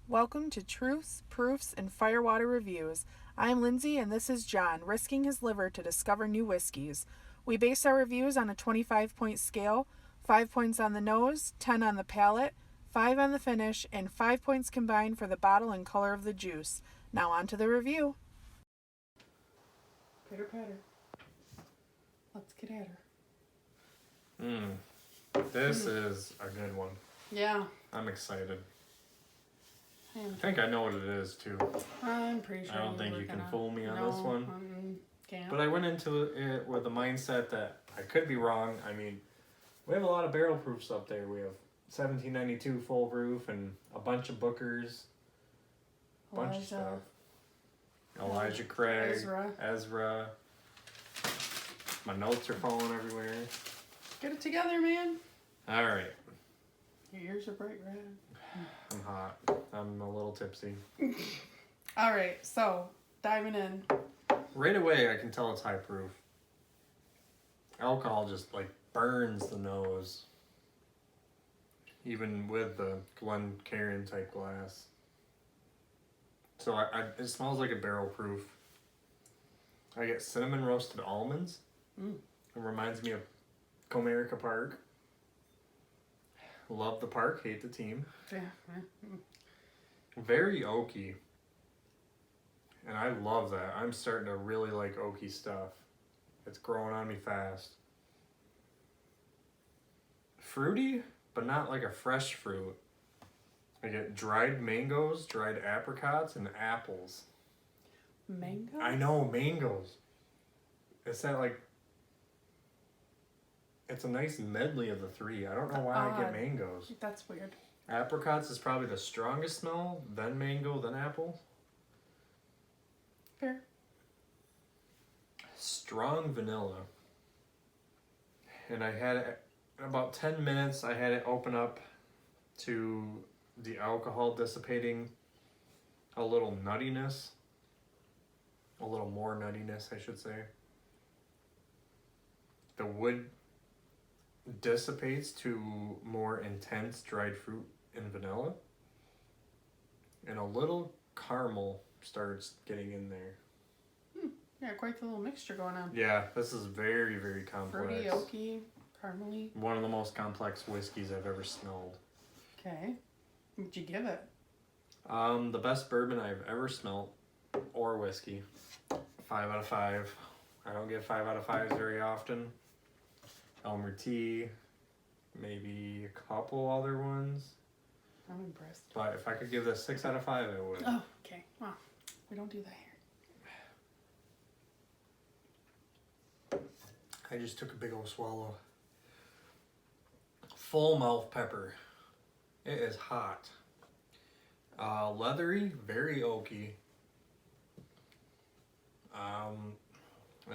Welcome to Truths, Proofs, and Firewater Reviews. I'm Lindsey and this is John, risking his liver to discover new whiskeys. We base our reviews on a 25-point scale, 5 points on the nose, 10 on the palate, 5 on the finish, and 5 points combined for the bottle and color of the juice. Now on to the review. Pitter patter. Let's get at her. This is a good one. Yeah. I'm excited. I think I know what it is too. I'm pretty sure. I don't think you can fool me on this one. Can't. But I went into it with the mindset that I could be wrong. I mean, we have a lot of barrel proofs up there. We have 1792 full roof and a bunch of Bookers, a bunch of stuff. Elijah Craig, Ezra. My notes are falling everywhere. Get it together, man. All right. Your ears are bright red. I'm hot. I'm a little tipsy. All right, so diving in. Right away, I can tell it's high proof. Alcohol just like burns the nose, even with the Glencairn type glass. So it smells like a barrel proof. I get cinnamon roasted almonds. It reminds me of Comerica Park. Love the park, hate the team. Yeah. Very oaky. And I love that. I'm starting to really like oaky stuff. It's growing on me fast. Fruity, but not like a fresh fruit. I get dried mangoes, dried apricots, and apples. Mango? I know, mangoes. It's that like... It's a nice medley of the three. I don't know why I get mangoes. That's weird. Apricots is probably the strongest smell, then mango, then apple. Fair. Strong vanilla. And I had it, in about 10 minutes, I had it open up to the alcohol dissipating a little nuttiness. A little more nuttiness, I should say. The wood dissipates to more intense dried fruit and vanilla, and a little caramel starts getting in there. Yeah, quite the little mixture going on. Yeah, this is very, very complex. Fruity, oaky, caramely. One of the most complex whiskeys I've ever smelled. Okay. What'd you give it? The best bourbon I've ever smelled, or whiskey. 5 out of 5. I don't get 5 out of 5s very often. Elmer Tea, maybe a couple other ones. I'm impressed. But if I could give this 6 out of 5, I would. Oh, okay. Well, we don't do that here. I just took a big old swallow. Full mouth pepper. It is hot. Leathery, very oaky.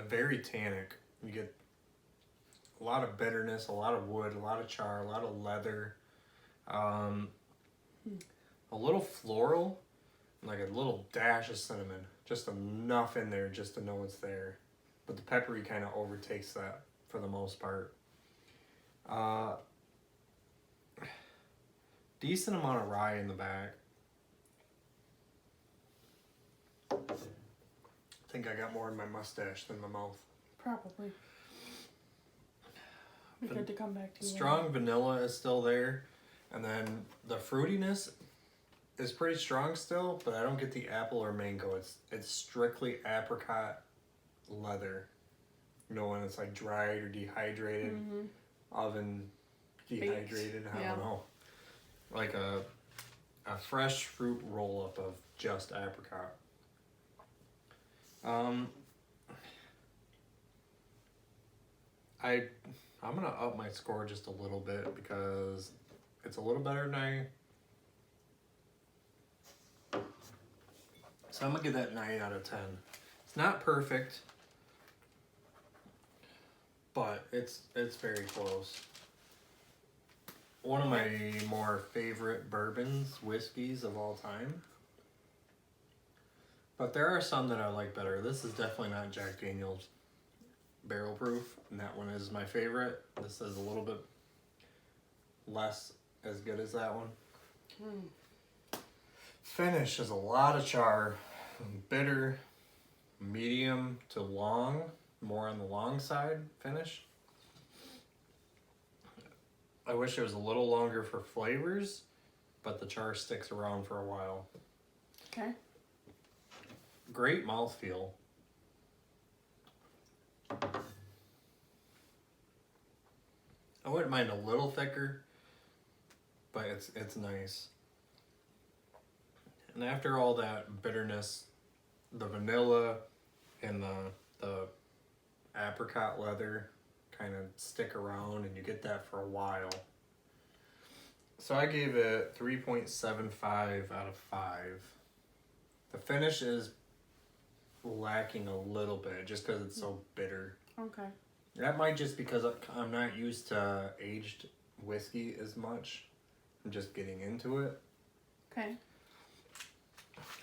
Very tannic. You get a lot of bitterness, a lot of wood, a lot of char, a lot of leather. A little floral, like a little dash of cinnamon. Just enough in there just to know it's there. But the peppery kind of overtakes that for the most part. Decent amount of rye in the back. I think I got more in my mustache than my mouth. Probably. Be good to come back to you. Strong vanilla is still there. And then the fruitiness is pretty strong still, but I don't get the apple or mango. It's strictly apricot leather. You know, when it's like dried or dehydrated, oven dehydrated, I don't know. Like a fresh fruit roll up of just apricot. I'm gonna up my score just a little bit because it's a little better than so I'm gonna give that 9 out of 10. It's not perfect, but it's very close. One of my more favorite bourbons, whiskeys of all time. But there are some that I like better. This is definitely not Jack Daniel's barrel proof, and that one is my favorite. This is a little bit less as good as that one. Finish is a lot of char. Bitter, medium to long, more on the long side finish. I wish it was a little longer for flavors, but the char sticks around for a while. Okay. Great mouthfeel. I wouldn't mind a little thicker, but it's nice. And after all that bitterness, the vanilla and the apricot leather kind of stick around, and you get that for a while. So I gave it 3.75 out of 5. The finish is lacking a little bit just because it's so bitter. Okay. That might just because I'm not used to aged whiskey as much. I'm just getting into it. Okay.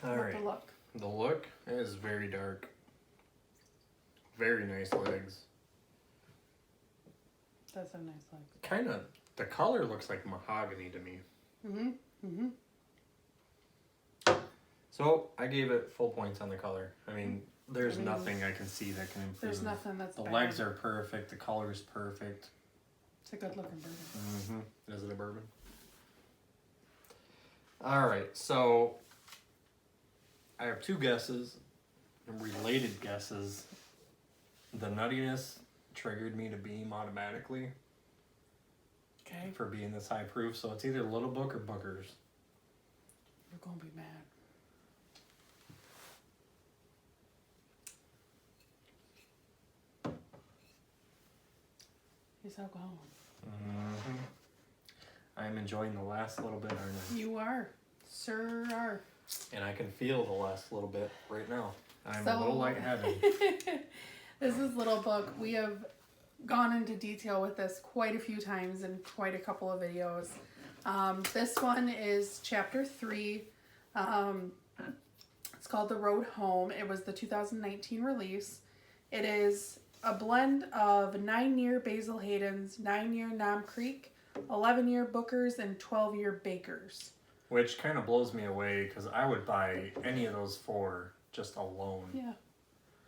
All right. The look. The look is very dark. Very nice legs. That's a nice look. Kind of, the color looks like mahogany to me. Mm-hmm. So I gave it full points on the color. I mean, there's nothing I can see that can improve. There's nothing that's The bad. legs are perfect. The color is perfect. It's a good looking bourbon. Mm-hmm. Is it a bourbon? All right, so I have 2 guesses, related guesses. The nuttiness triggered me to beam automatically Okay. for being this high proof, so it's either Little Book or Booker's. You're gonna be mad. It's alcohol. Mm-hmm. I'm enjoying the last little bit, aren't I? You are. Sir are. And I can feel the last little bit right now. I'm So- a little lightheaded. This is Little Book. We have gone into detail with this quite a few times in quite a couple of videos. This one is chapter 3. It's called The Road Home. It was the 2019 release. It is a blend of 9-year Basil Hayden's, 9-year Nom Creek, 11-year Booker's, and 12-year Baker's. Which kind of blows me away because I would buy any of those 4 just alone. Yeah.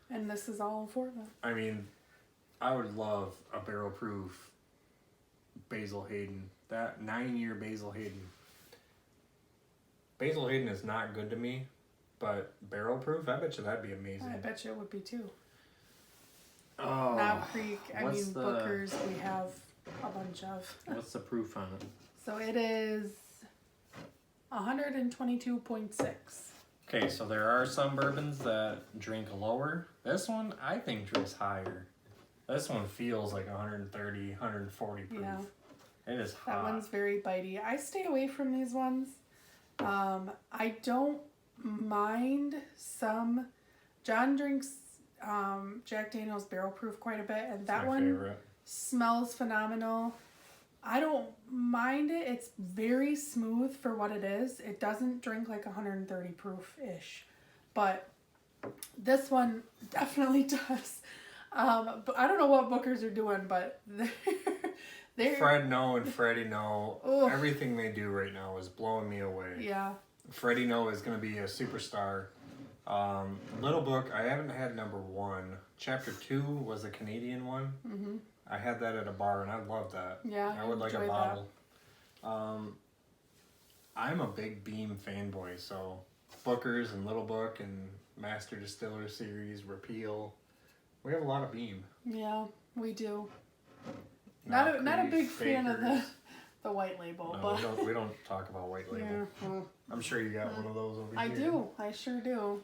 And this is all 4 of them. I mean, I would love a barrel proof Basil Hayden. That 9-year Basil Hayden. Basil Hayden is not good to me, but barrel proof, I bet you that'd be amazing. I bet you it would be too. Oh, Knob Creek, what's the- Booker's, we have a bunch of. What's the proof on it? So it is 122.6. Okay, so there are some bourbons that drink lower. This one, I think, drinks higher. This one feels like 130, 140 proof. Yeah. It is That hot. one's very bitey. I stay away from these ones. I don't mind some. John drinks Jack Daniel's barrel proof quite a bit, and that My one favorite. smells phenomenal. I don't mind it. It's very smooth for what it is. It doesn't drink like 130 proof-ish. But this one definitely does. But I don't know what Bookers are doing, but they're Fred No and Freddie No. Ugh. Everything they do right now is blowing me away. yeah. Freddie No is going to be a superstar. Little Book, I haven't had number 1. Chapter 2 was a Canadian one. Mm-hmm. I had that at a bar and I loved that. Yeah, I would like a enjoyed bottle. I'm a big Beam fanboy, so Booker's and Little Book and Master Distiller Series, Repeal. We have a lot of Beam. Yeah, we do. Knob Not a Creek, big fan of Baker's. the white label, No, but we don't talk about white label. yeah, well, I'm sure you got one of those over I here. do. I sure do.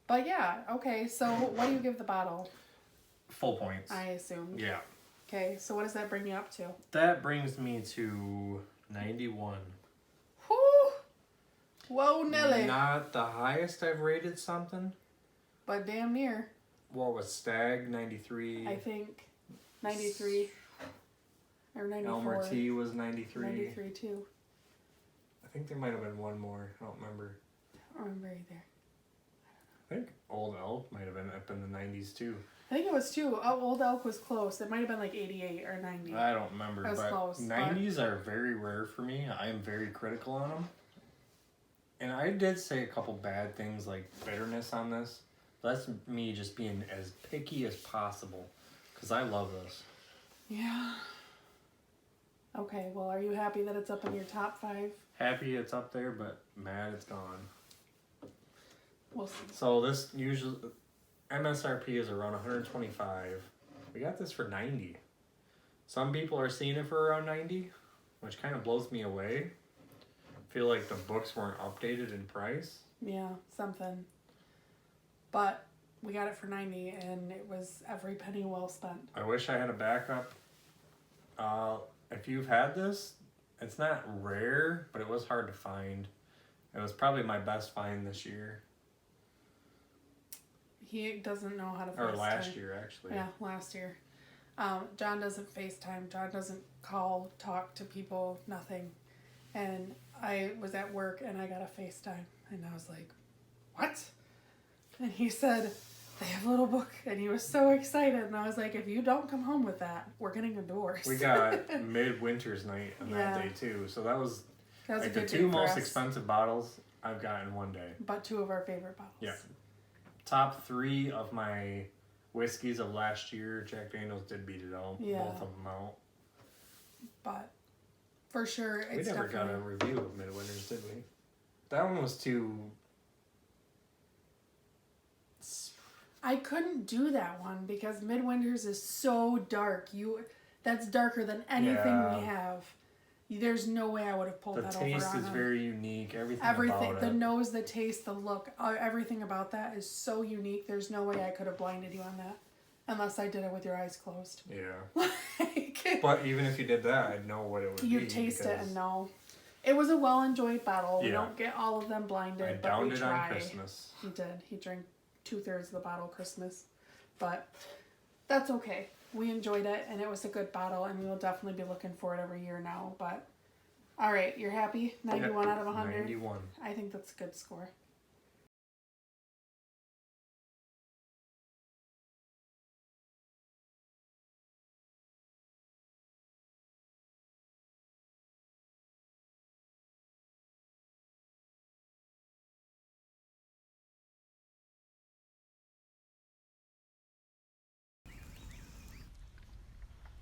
But yeah, okay. So what do you give the bottle? Full points. I assume. Yeah. Okay. So what does that bring you up to? That brings me to 91. Whoo! Whoa, Nelly! Not the highest I've rated something. But damn near. What was Stag 93? I think 93 or 94. Elmer T was 93. 93 too. I think there might have been one more. I don't remember. I don't remember either. I think Old Elk might have been up in the 90s too. I think it was too. Oh, Old Elk was close. It might have been like 88 or 90. I don't remember, That was but close, but- 90s are very rare for me. I am very critical on them. And I did say a couple bad things like bitterness on this. That's me just being as picky as possible because I love this. Yeah. Okay, well, are you happy that it's up in your top 5? Happy it's up there, but mad it's gone. We'll see. So this usually MSRP is around 125. We got this for 90. Some people are seeing it for around 90, which kind of blows me away. I feel like the books weren't updated in price. Yeah, something. But we got it for 90, and it was every penny well spent. I wish I had a backup. If you've had this, it's not rare, but it was hard to find. It was probably my best find this year. He doesn't know how to FaceTime. Or last year, actually. Yeah, last year. John doesn't FaceTime. John doesn't call, talk to people, nothing. And I was at work, and I got a FaceTime. And I was like, what? And he said, they have a little book. And he was so excited. And I was like, if you don't come home with that, we're getting a divorce. We got midwinter's night on that day, too. So that was a like good the 2 day for most us. expensive bottles I've got in one day. But 2 of our favorite bottles. Yeah. Top 3 of my whiskeys of last year, Jack Daniels did beat it out. Yeah. Both of them out. But for sure, it's We never got a definitely... review of Midwinter's, did we? That one was too... I couldn't do that one because Midwinter's is so dark. That's darker than anything we have. There's no way I would have pulled that over on The taste is very unique. Everything about the it. nose, the taste, the look, everything about that is so unique. There's no way I could have blinded you on that. Unless I did it with your eyes closed. Yeah. Like, But even if you did that, I'd know what it would be. you taste it and know. It was a well-enjoyed bottle. We Yeah. don't get all of them blinded, I but downed we it try. on Christmas. He did. He drank 2/3 of the bottle Christmas. But that's okay. We enjoyed it, and it was a good bottle, and we will definitely be looking for it every year now. But, all right, you're happy? 91 out of 100? 91. I think that's a good score.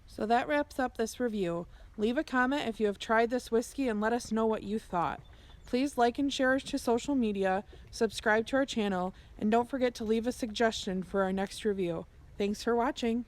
So that wraps up this review. Leave a comment if you have tried this whiskey and let us know what you thought. Please like and share to social media, subscribe to our channel, and don't forget to leave a suggestion for our next review. Thanks for watching.